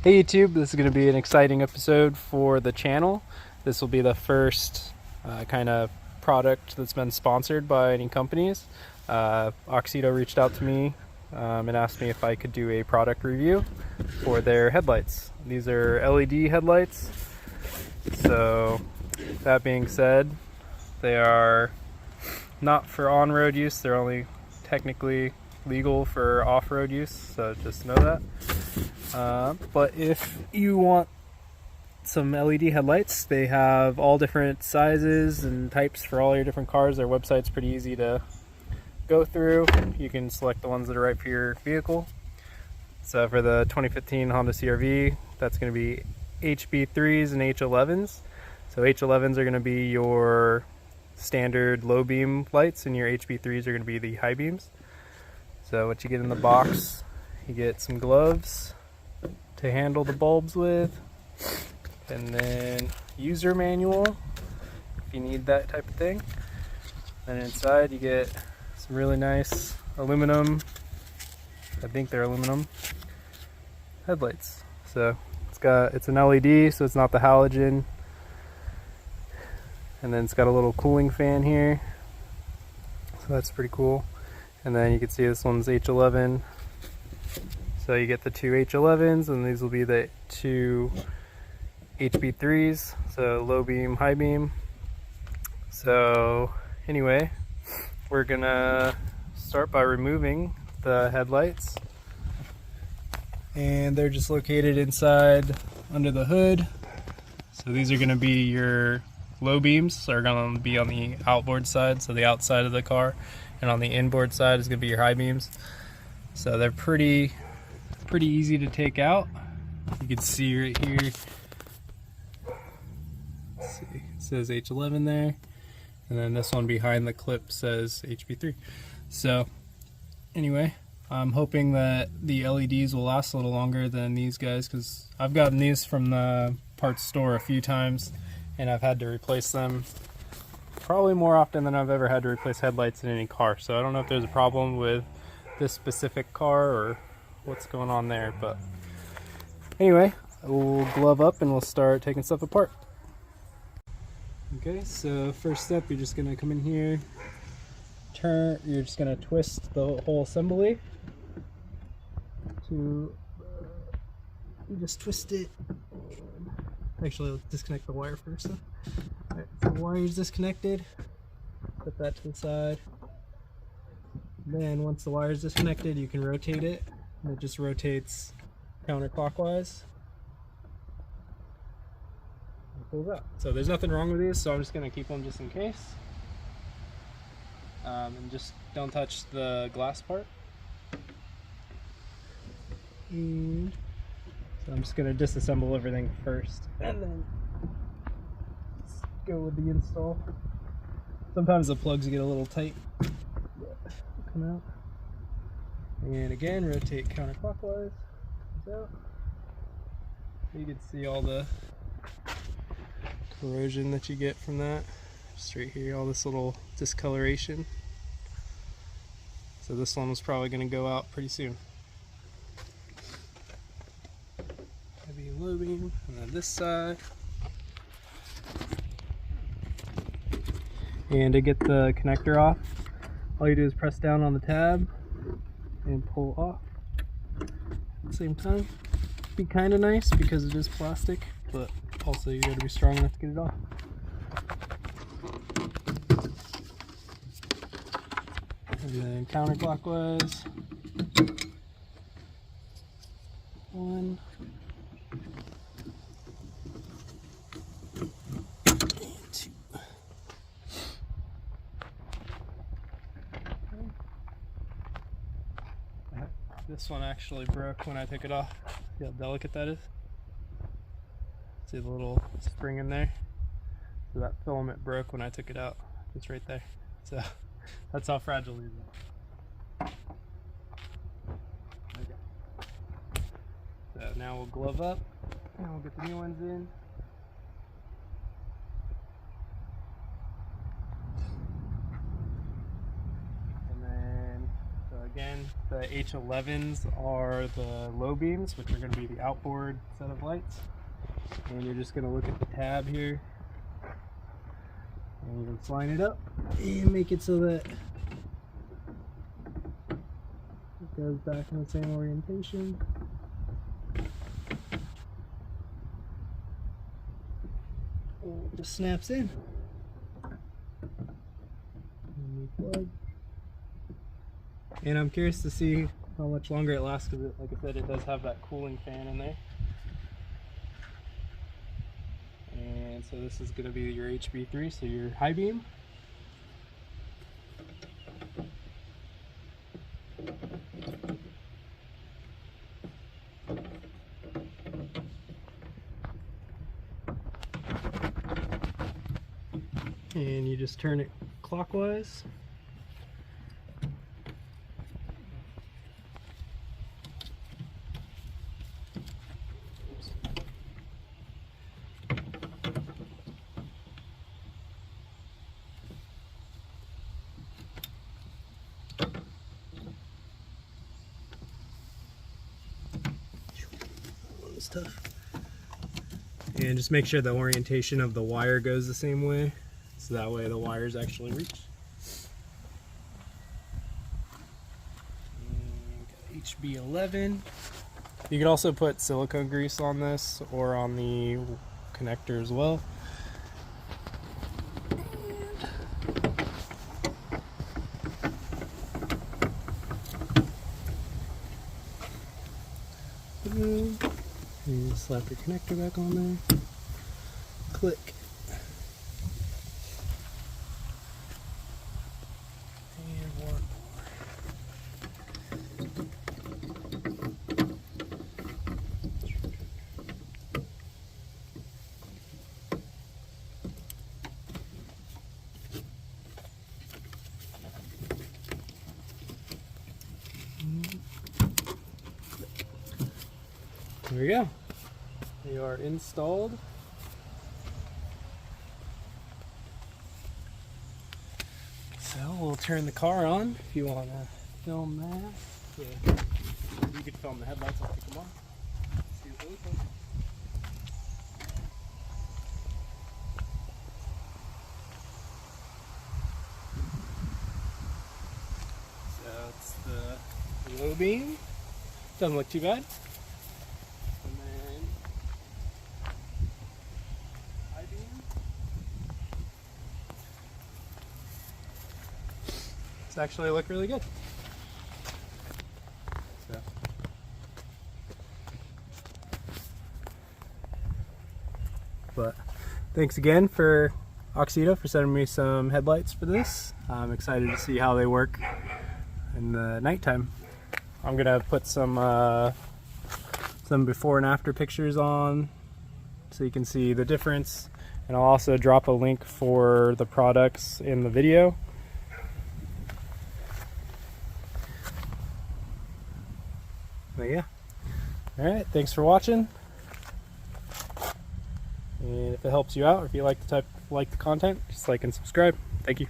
Hey YouTube, this is going to be an exciting episode for the channel. This will be the first kind of product that's been sponsored by any companies. AUXITO reached out to me and asked me if I could do a product review for their headlights. These are LED headlights. So that being said, they are not for on-road use. They're only technically legal for off-road use, so just know that. But if you want some LED headlights, they have all different sizes and types for all your different cars. Their website's pretty easy to go through. You can select the ones that are right for your vehicle. So for the 2015 Honda CRV, that's going to be HB3s and H11s. So H11s are going to be your standard low beam lights, and your HB3s are going to be the high beams. So what you get in the box, you get some gloves to handle the bulbs with, and then user manual if you need that type of thing. Then inside you get some really nice aluminum, I think they're aluminum headlights. So it's an LED, so it's not the halogen. And then it's got a little cooling fan here, so that's pretty cool. And then you can see this one's H11. So you get the two H11s, and these will be the two HB3s, so low beam, high beam. So anyway, we're gonna start by removing the headlights, and they're just located inside under the hood. So these are gonna be your low beams, are gonna be on the outboard side, so the outside of the car, and on the inboard side is gonna be your high beams. So they're pretty easy to take out. You can see right here, let's see, it says H11 there, and then this one behind the clip says HB3. So anyway, I'm hoping that the LEDs will last a little longer than these guys, because I've gotten these from the parts store a few times and I've had to replace them probably more often than I've ever had to replace headlights in any car. So I don't know if there's a problem with this specific car or what's going on there, but anyway, we'll glove up and we'll start taking stuff apart. Okay, so first step, you're just gonna come in here, you're just gonna twist the whole assembly to, you just twist it. Actually, let's disconnect the wire first. Alright, so the wire is disconnected, put that to the side. Then once the wire is disconnected, you can rotate it, and it just rotates counterclockwise. And pulls out. So there's nothing wrong with these, so I'm just going to keep them just in case. And just don't touch the glass part. And so I'm just going to disassemble everything first, and then go with the install. Sometimes the plugs get a little tight. Come out. And again, rotate counterclockwise. Out. You can see all the corrosion that you get from that. Just right here, all this little discoloration. So this one was probably going to go out pretty soon. Heavy and low beam, and then this side. And to get the connector off, all you do is press down on the tab and pull off at the same time. Be kind of nice because it is plastic, but also you got to be strong enough to get it off. And then counterclockwise. 1. And 2. This one actually broke when I took it off. See how delicate that is? See the little spring in there? So that filament broke when I took it out. It's right there. So that's how fragile these are. Okay. So now we'll glove up and we'll get the new ones in. And then Again, the H11s are the low beams, which are going to be the outboard set of lights. And you're just going to look at the tab here. And you're going to line it up and make it so that it goes back in the same orientation. And it just snaps in. And plug. And I'm curious to see how much longer it lasts because, like I said, it does have that cooling fan in there. And so this is going to be your HB3, so your high beam. And you just turn it clockwise. Tough. And just make sure the orientation of the wire goes the same way, so that way the wires actually reach. And HB11. You can also put silicone grease on this or on the connector as well. And slap your connector back on there. Click. And one There we go. They are installed. So we'll turn the car on if you want to film that. Yeah. You could film the headlights, I'll pick them on. See what they look like. So it's the low beam. Doesn't look too bad. Actually look really good. So. But thanks again for AUXITO for sending me some headlights for this. I'm excited to see how they work in the nighttime. I'm gonna put some before and after pictures on so you can see the difference, and I'll also drop a link for the products in the video. But yeah, alright, thanks for watching, and if it helps you out, if you like the content, just like and subscribe. Thank you.